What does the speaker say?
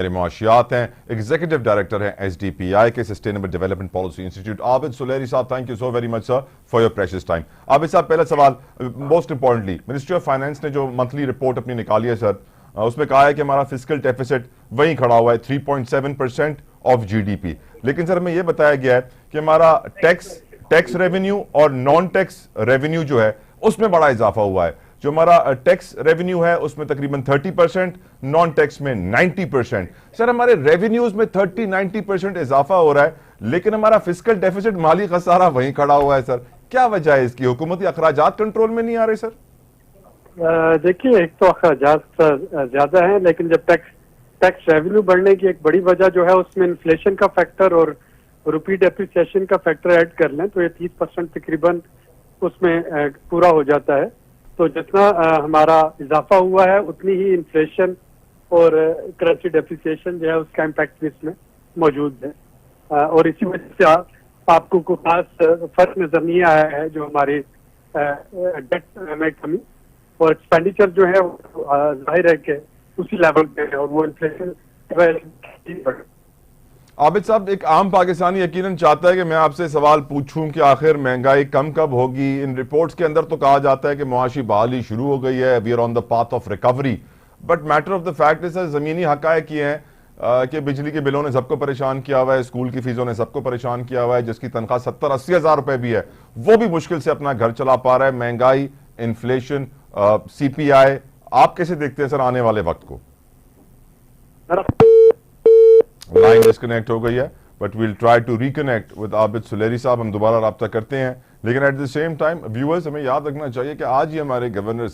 मेरे मुआशियात हैं, एग्जीक्यूटिव डायरेक्टर हैं SDPI के sustainable development policy institute. Abid Suleri साहब, thank you so very much sir for your precious time. Abid साहब, पहला सवाल, most importantly ministry of finance ने जो मंथली रिपोर्ट अपनी निकाली है सर, उसमें कहा है कि हमारा फिजिकल डेफिसिट वहीं खड़ा हुआ है 3.7% ऑफ GDP। लेकिन सर हमें यह बताया गया है कि हमारा टैक्स रेवेन्यू और नॉन टैक्स रेवेन्यू जो है उसमें बड़ा इजाफा हुआ है। जो हमारा टैक्स रेवेन्यू है उसमें तकरीबन 30%, नॉन टैक्स में 90%। सर हमारे रेवेन्यूज में 30-90% इजाफा हो रहा है, लेकिन हमारा फिजिकल डेफिसिट माली खसारा वहीं खड़ा हुआ है। सर क्या वजह है इसकी? हुकूमती अखराजात कंट्रोल में नहीं आ रहे सर? देखिए, एक तो अखराजात ज्यादा है, लेकिन जब टैक्स रेवेन्यू बढ़ने की एक बड़ी वजह जो है उसमें इन्फ्लेशन का फैक्टर और रुपी डेप्रिसिएशन का फैक्टर ऐड कर लें तो ये 30% तकरीबन उसमें पूरा हो जाता है। तो जितना हमारा इजाफा हुआ है उतनी ही इन्फ्लेशन और करेंसी डेप्रिसिएशन जो है उसका इम्पैक्ट भी इसमें मौजूद है। और इसी वजह से आपको कोई खास फर्क नजर नहीं आया है जो हमारी डेट में कमी और एक्सपेंडिचर जो है जाहिर है कि उसी लेवल पे है और वो इन्फ्लेशन। आबिद साहब, एक आम पाकिस्तानी यकीनन चाहता है कि मैं आपसे सवाल पूछूं कि आखिर महंगाई कम कब होगी। इन रिपोर्ट्स के अंदर तो कहा जाता है कि मुआशी बहाली शुरू हो गई है, we are on the path of recovery, but matter of the fact is जमीनी हकायक ये हैं कि बिजली के बिलों ने सबको परेशान किया हुआ है, स्कूल की फीसों ने सबको परेशान किया हुआ है, जिसकी तनख्वाह 70-80 हज़ार रुपए भी है वो भी मुश्किल से अपना घर चला पा रहा है। महंगाई, इन्फ्लेशन, CPI, आप कैसे देखते हैं सर आने वाले वक्त को? लाइन डिस्कनेक्ट हो गई है, but we'll try to reconnect with Abid Suleri साहब। हम दोबारा राब्ता करते हैं, लेकिन at the same time viewers हमें याद रखना चाहिए कि आज ही हमारे गवर्नर